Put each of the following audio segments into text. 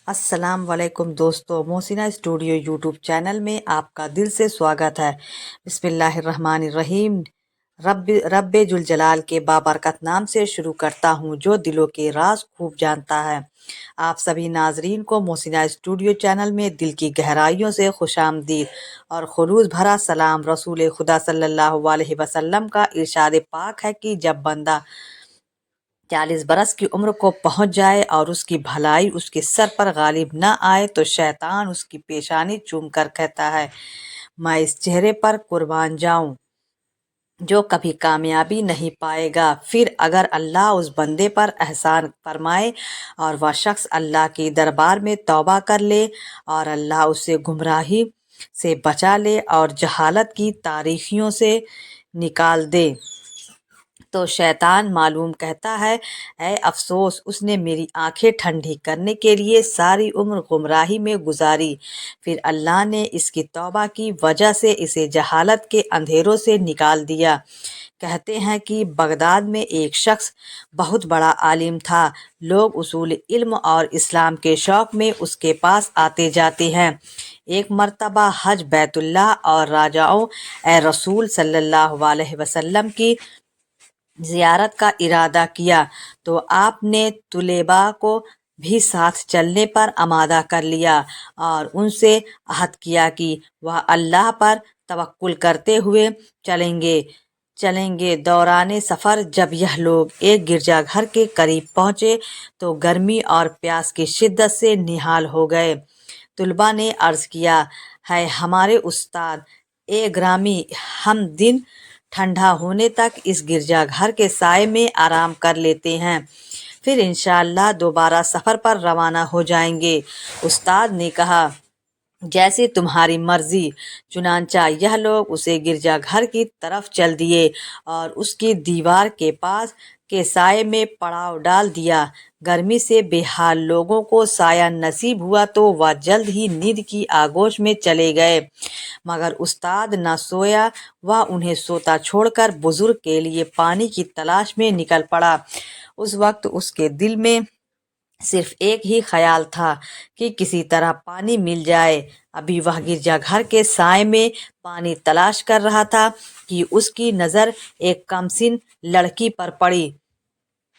अस्सलाम वालेकुम दोस्तों, मोहसिना स्टूडियो यूट्यूब चैनल में आपका दिल से स्वागत है। बिस्मिल्लाहिर्रहमानिर्रहीम। रब्बे जुल जलाल के बाबरकत नाम से शुरू करता हूँ जो दिलों के राज खूब जानता है। आप सभी नाजरीन को मोहसिना स्टूडियो चैनल में दिल की गहराइयों से खुशामदीद और खुलूस भरा सलाम। रसूल खुदा सल्लल्लाहु अलैहि वसल्लम का इरशाद पाक है कि जब बंदा 40 बरस की उम्र को पहुंच जाए और उसकी भलाई उसके सर पर गालिब न आए तो शैतान उसकी पेशानी चूम कर कहता है, मैं इस चेहरे पर कुर्बान जाऊं जो कभी कामयाबी नहीं पाएगा। फिर अगर अल्लाह उस बंदे पर एहसान फरमाए और वह शख्स अल्लाह के दरबार में तौबा कर ले और अल्लाह उसे गुमराही से बचा ले और जहालत की तारीखियों से निकाल दे तो शैतान मालूम कहता है, ऐ अफसोस, उसने मेरी आंखें ठंडी करने के लिए सारी उम्र गुमराही में गुजारी। फिर अल्लाह ने इसकी तौबा की वजह से इसे जहालत के अंधेरों से निकाल दिया। कहते हैं कि बगदाद में एक शख्स बहुत बड़ा आलिम था। लोग उसूल इल्म और इस्लाम के शौक में उसके पास आते जाते हैं। एक मर्तबा हज बैतुल्लाह और राजाओं ए रसूल सल्लल्लाहु अलैहि वसल्लम की ज़ियारत का इरादा किया तो आपने तुलेबा को भी साथ चलने पर आमादा कर लिया और उनसे अहद किया कि वह अल्लाह पर तवक्कुल करते हुए चलेंगे। दौराने सफ़र जब यह लोग एक गिरजाघर के करीब पहुँचे तो गर्मी और प्यास की शिद्दत से निहाल हो गए। तुलबा ने अर्ज़ किया, है हमारे उस्ताद ए ग्रामी, हम दिन ठंडा होने तक इस गिरजाघर के साए में आराम कर लेते हैं, फिर इंशाअल्लाह दोबारा सफ़र पर रवाना हो जाएंगे। उस्ताद ने कहा, जैसे तुम्हारी मर्जी। चुनांचा यह लोग उसे गिरजाघर की तरफ चल दिए और उसकी दीवार के पास के साए में पड़ाव डाल दिया। गर्मी से बेहाल लोगों को साया नसीब हुआ तो वह जल्द ही नींद की आगोश में चले गए, मगर उस्ताद न सोया। वह उन्हें सोता छोड़कर बुजुर्ग के लिए पानी की तलाश में निकल पड़ा। उस वक्त उसके दिल में सिर्फ एक ही ख्याल था कि किसी तरह पानी मिल जाए। अभी वह गिरजाघर के साए में पानी तलाश कर रहा था कि उसकी नज़र एक कमसिन लड़की पर पड़ी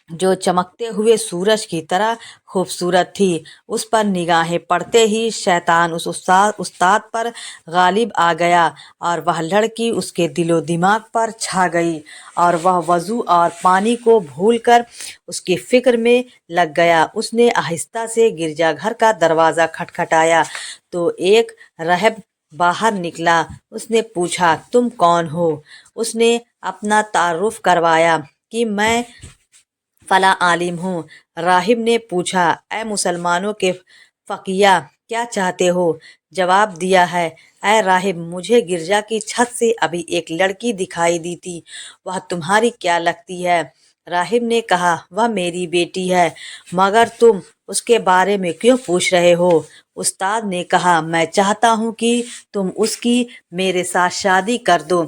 जो चमकते हुए सूरज की तरह खूबसूरत थी। उस पर निगाहें पड़ते ही शैतान उस उस्ताद पर गालिब आ गया और वह लड़की उसके दिलो दिमाग पर छा गई और वह वज़ू और पानी को भूलकर उसकी फिक्र में लग गया। उसने आहिस्ता से गिरजाघर का दरवाज़ा खटखटाया तो एक रहब बाहर निकला। उसने पूछा, तुम कौन हो? उसने अपना तारुफ करवाया कि मैं फला आलिम हूँ। राहिब ने पूछा, ए मुसलमानों के फ़कीया, क्या चाहते हो? जवाब दिया है, ए राहिब, मुझे गिरजा की छत से अभी एक लड़की दिखाई दी थी, वह तुम्हारी क्या लगती है? राहिब ने कहा, वह मेरी बेटी है, मगर तुम उसके बारे में क्यों पूछ रहे हो? उस्ताद ने कहा, मैं चाहता हूँ कि तुम उसकी मेरे साथ शादी कर दो।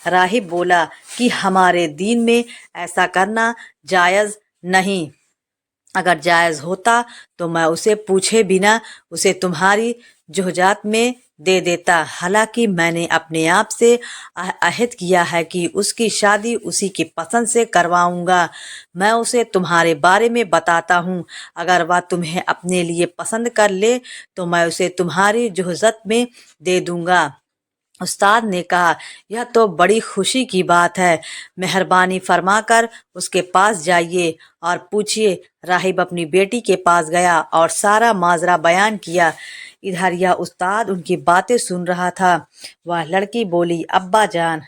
राहिब बोला कि हमारे दीन में ऐसा करना जायज़ नहीं। अगर जायज़ होता तो मैं उसे पूछे बिना उसे तुम्हारी जोहजात में दे देता। हालांकि मैंने अपने आप से अहद किया है कि उसकी शादी उसी की पसंद से करवाऊंगा। मैं उसे तुम्हारे बारे में बताता हूँ। अगर वह तुम्हें अपने लिए पसंद कर ले तो मैं उसे तुम्हारी जोहजत में दे दूंगा। उस्ताद ने कहा, यह तो बड़ी खुशी की बात है, मेहरबानी फरमाकर उसके पास जाइए और पूछिए। राहिब अपनी बेटी के पास गया और सारा माजरा बयान किया। इधर यह उस्ताद उनकी बातें सुन रहा था। वह लड़की बोली, अब्बा जान,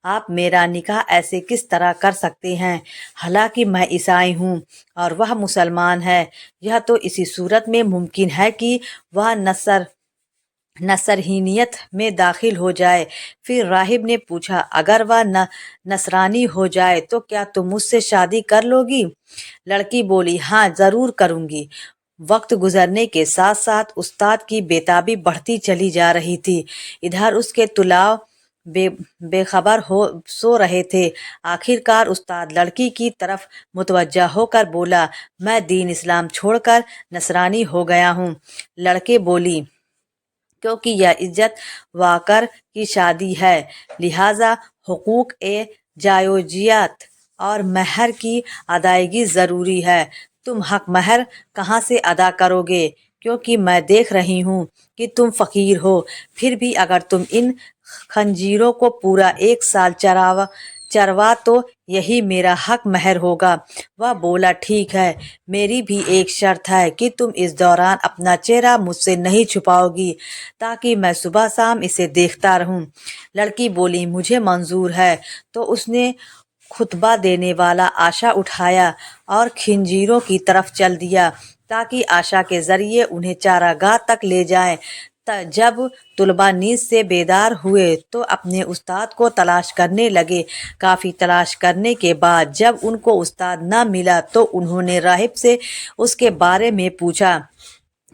आप मेरा निकाह ऐसे किस तरह कर सकते हैं? हालांकि मैं ईसाई हूँ और वह मुसलमान है। यह तो इसी सूरत में मुमकिन है कि वह नसरहीनियत में दाखिल हो जाए। फिर राहिब ने पूछा, अगर वह नसरानी हो जाए तो क्या तुम मुझसे शादी कर लोगी? लड़की बोली, हाँ ज़रूर करूँगी। वक्त गुजरने के साथ साथ उस्ताद की बेताबी बढ़ती चली जा रही थी। इधर उसके बेखबर हो सो रहे थे। आखिरकार उस्ताद लड़की की तरफ मुतवज्जा होकर बोला, मैं दीन इस्लाम छोड़कर नसरानी हो गया हूँ। लड़के बोली, क्योंकि यह इज्जत वाकर की शादी है, लिहाजा हुकूक ए जायोजियत और महर की अदायगी ज़रूरी है। तुम हक महर कहाँ से अदा करोगे, क्योंकि मैं देख रही हूँ कि तुम फ़कीर हो। फिर भी अगर तुम इन खंजीरों को पूरा 1 साल चरवा तो यही मेरा हक महर होगा। वह बोला, ठीक है, मेरी भी एक शर्त है कि तुम इस दौरान अपना चेहरा मुझसे नहीं छुपाओगी, ताकि मैं सुबह शाम इसे देखता रहूं। लड़की बोली, मुझे मंजूर है। तो उसने खुतबा देने वाला आशा उठाया और खिंजीरों की तरफ चल दिया, ताकि आशा के जरिए उन्हें चारागाह तक ले जाएं। जब तुलबा नींद से बेदार हुए तो अपने उस्ताद को तलाश करने लगे। काफ़ी तलाश करने के बाद जब उनको उस्ताद न मिला तो उन्होंने राहिब से उसके बारे में पूछा,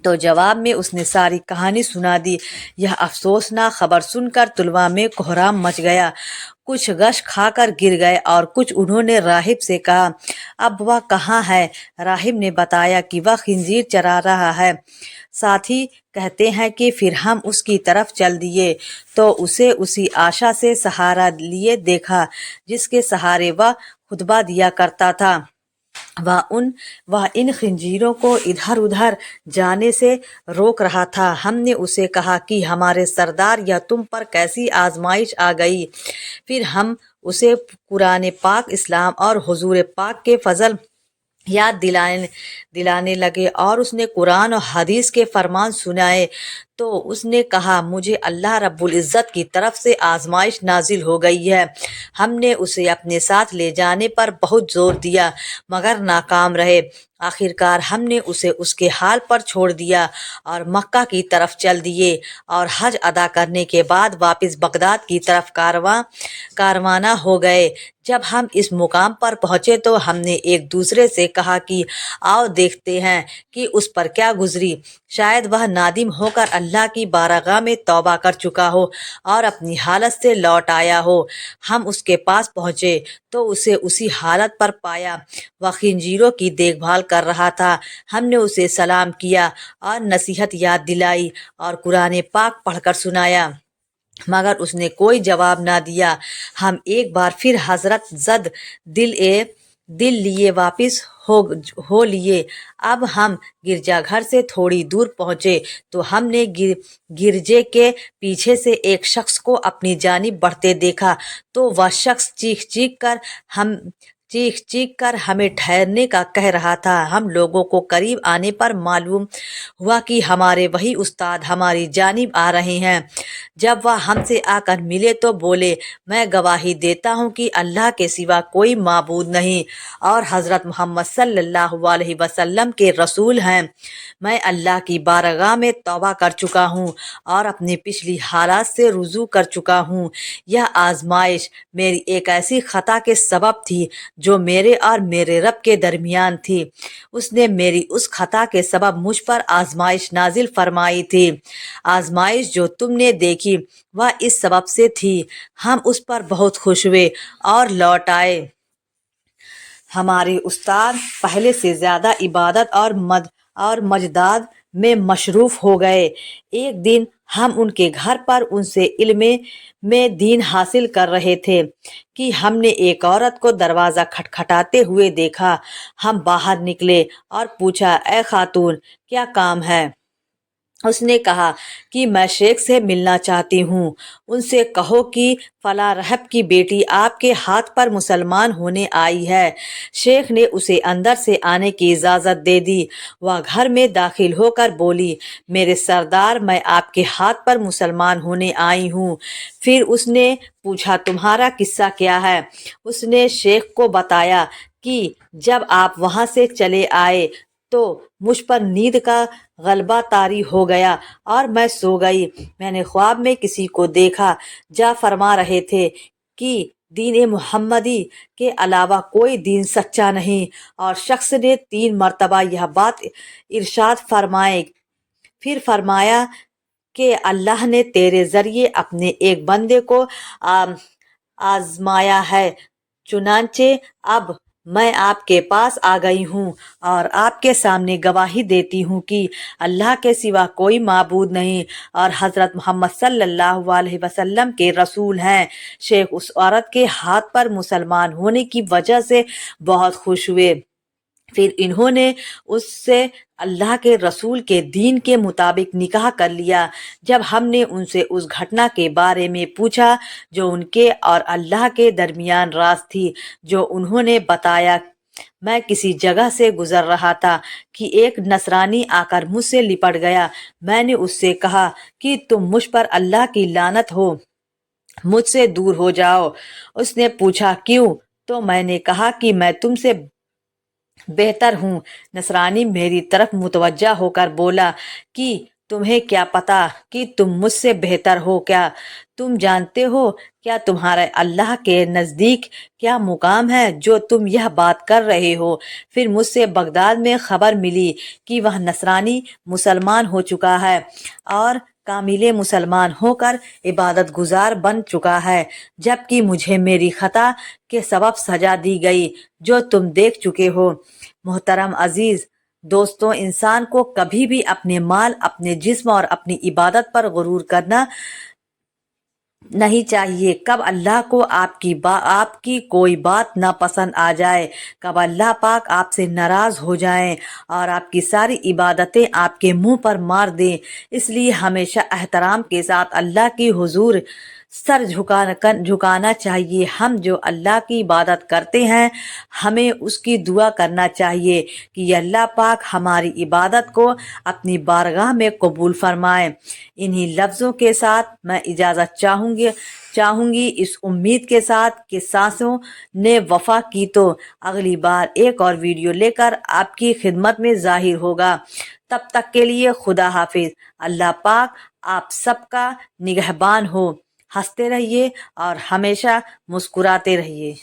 तो जवाब में उसने सारी कहानी सुना दी। यह अफसोसनाक खबर सुनकर तुलबा में कोहराम मच गया। कुछ गश खाकर गिर गए और कुछ उन्होंने राहिब से कहा, अब वह कहाँ है? राहिब ने बताया कि वह खिंजीर चरा रहा है। साथी कहते हैं कि फिर हम उसकी तरफ चल दिए तो उसे उसी आशा से सहारा लिए देखा जिसके सहारे वह खुतबा दिया करता था। वह इन खंजीरों को इधर उधर जाने से रोक रहा था। हमने उसे कहा कि हमारे सरदार, यह तुम पर कैसी आजमाइश आ गई। फिर हम उसे कुरान पाक, इस्लाम और हुजूर पाक के फजल याद दिलाने लगे और उसने कुरान और हदीस के फरमान सुनाए। तो उसने कहा, मुझे अल्लाह रब्बुल इज़्ज़त की तरफ से आजमाइश नाजिल हो गई है। हमने उसे अपने साथ ले जाने पर बहुत जोर दिया मगर नाकाम रहे। आखिरकार हमने उसे उसके हाल पर छोड़ दिया और मक्का की तरफ चल दिए और हज अदा करने के बाद वापस बगदाद की तरफ कारवाना हो गए। जब हम इस मुकाम पर पहुंचे तो हमने एक दूसरे से कहा कि आओ देखते हैं कि उस पर क्या गुजरी। शायद वह नादिम होकर अल्लाह की बारगाह में तौबा कर चुका हो और अपनी हालत से लौट आया हो। हम उसके पास पहुंचे तो उसे उसी हालत पर पाया। वह खिंजीरों की देखभाल कर रहा था। हमने उसे सलाम किया और नसीहत याद दिलाई और कुरान पाक पढ़कर सुनाया, मगर उसने कोई जवाब ना दिया। हम एक बार फिर हजरत जद दिल लिए वापस हो लिए। अब हम गिरजाघर से थोड़ी दूर पहुंचे तो हमने गिरजे के पीछे से एक शख्स को अपनी जानिब बढ़ते देखा। तो वह शख्स चीख चीख कर हमें ठहरने का कह रहा था। हम लोगों को करीब आने पर मालूम हुआ कि हमारे वही उस्ताद हमारी जानिब आ रहे हैं। जब वह हमसे आकर मिले तो बोले, मैं गवाही देता हूँ कि अल्लाह के सिवा कोई माबूद नहीं और हज़रत मोहम्मद सल्लल्लाहु अलैहि वसल्लम के रसूल हैं। मैं अल्लाह की बारगाह में तौबा कर चुका हूँ और अपनी पिछली हालात से रुजू कर चुका हूँ। यह आजमाइश मेरी एक ऐसी खता के सबब थी जो मेरे और मेरे रब के दरमियान थी। उसने मेरी उस खता के सबब मुझ पर आजमाइश नाजिल फरमाई थी। आजमाइश जो तुमने देखी वह इस सबब से थी। हम उस पर बहुत खुश हुए और लौट आए। हमारे उस्ताद पहले से ज्यादा इबादत और मजदाद में मशरूफ हो गए। एक दिन हम उनके घर पर उनसे इल्मे में दीन हासिल कर रहे थे कि हमने एक औरत को दरवाज़ा खटखटाते हुए देखा। हम बाहर निकले और पूछा, ए खातून, क्या काम है? उसने कहा कि मैं शेख से मिलना चाहती हूँ। उनसे कहो कि फला रहब की बेटी आपके हाथ पर मुसलमान होने आई है। शेख ने उसे अंदर से आने की इजाज़त दे दी। वह घर में दाखिल होकर बोली, मेरे सरदार, मैं आपके हाथ पर मुसलमान होने आई हूँ। फिर उसने पूछा, तुम्हारा किस्सा क्या है? उसने शेख को बताया कि जब आप वहाँ से चले आए तो मुझ पर नींद का गलबा तारी हो गया और मैं सो गई। मैंने ख्वाब में किसी को देखा जा फरमा रहे थे कि दीन मुहम्मदी के अलावा कोई दीन सच्चा नहीं, और शख्स ने 3 मरतबा यह बात इरशाद फरमाए। फिर फरमाया کہ اللہ نے تیرے ذریعے اپنے ایک بندے کو آزمایا ہے، چنانچہ اب میں آپ کے پاس آ گئی ہوں اور آپ کے سامنے گواہی دیتی ہوں کہ اللہ کے سوا کوئی معبود نہیں اور حضرت محمد صلی اللہ علیہ وسلم کے رسول ہیں۔ شیخ اس عورت کے ہاتھ پر مسلمان ہونے کی وجہ سے بہت خوش ہوئے، پھر انہوں نے اس سے اللہ کے رسول کے دین کے مطابق نکاح کر لیا۔ جب ہم نے ان سے اس گھٹنا کے بارے میں پوچھا جو ان کے اور اللہ کے درمیان راز تھی، جو انہوں نے بتایا، میں کسی جگہ سے گزر رہا تھا کہ ایک نصرانی آ کر مجھ سے لپٹ گیا۔ میں نے اس سے کہا کہ تم مجھ پر اللہ کی لعنت ہو، مجھ سے دور ہو جاؤ۔ اس نے پوچھا کیوں؟ تو میں نے کہا کہ میں تم سے بہتر ہوں۔ نصرانی میری طرف متوجہ ہو کر بولا کہ تمہیں کیا پتا کہ تم مجھ سے بہتر ہو؟ کیا تم جانتے ہو کیا تمہارے اللہ کے نزدیک کیا مقام ہے جو تم یہ بات کر رہے ہو؟ پھر مجھ سے بغداد میں خبر ملی کہ وہ نصرانی مسلمان ہو چکا ہے اور کامل مسلمان ہو کر عبادت گزار بن چکا ہے، جبکہ مجھے میری خطا کے سبب سزا دی گئی جو تم دیکھ چکے ہو۔ محترم عزیز دوستوں، انسان کو کبھی بھی اپنے مال، اپنے جسم اور اپنی عبادت پر غرور کرنا نہیں چاہیے۔ کب اللہ کو آپ کی کوئی بات ناپسند آ جائے، کب اللہ پاک آپ سے ناراض ہو جائیں اور آپ کی ساری عبادتیں آپ کے منہ پر مار دیں، اس لیے ہمیشہ احترام کے ساتھ اللہ کی حضور سر جھکانا چاہیے۔ ہم جو اللہ کی عبادت کرتے ہیں ہمیں اس کی دعا کرنا چاہیے کہ اللہ پاک ہماری عبادت کو اپنی بارگاہ میں قبول فرمائے۔ انہی لفظوں کے ساتھ میں اجازت چاہوں گی اس امید کے ساتھ کہ سانسوں نے وفا کی تو اگلی بار ایک اور ویڈیو لے کر آپ کی خدمت میں ظاہر ہوگا۔ تب تک کے لیے خدا حافظ۔ اللہ پاک آپ سب کا نگہبان ہو۔ ہنستے رہیے اور ہمیشہ مسکراتے رہیے۔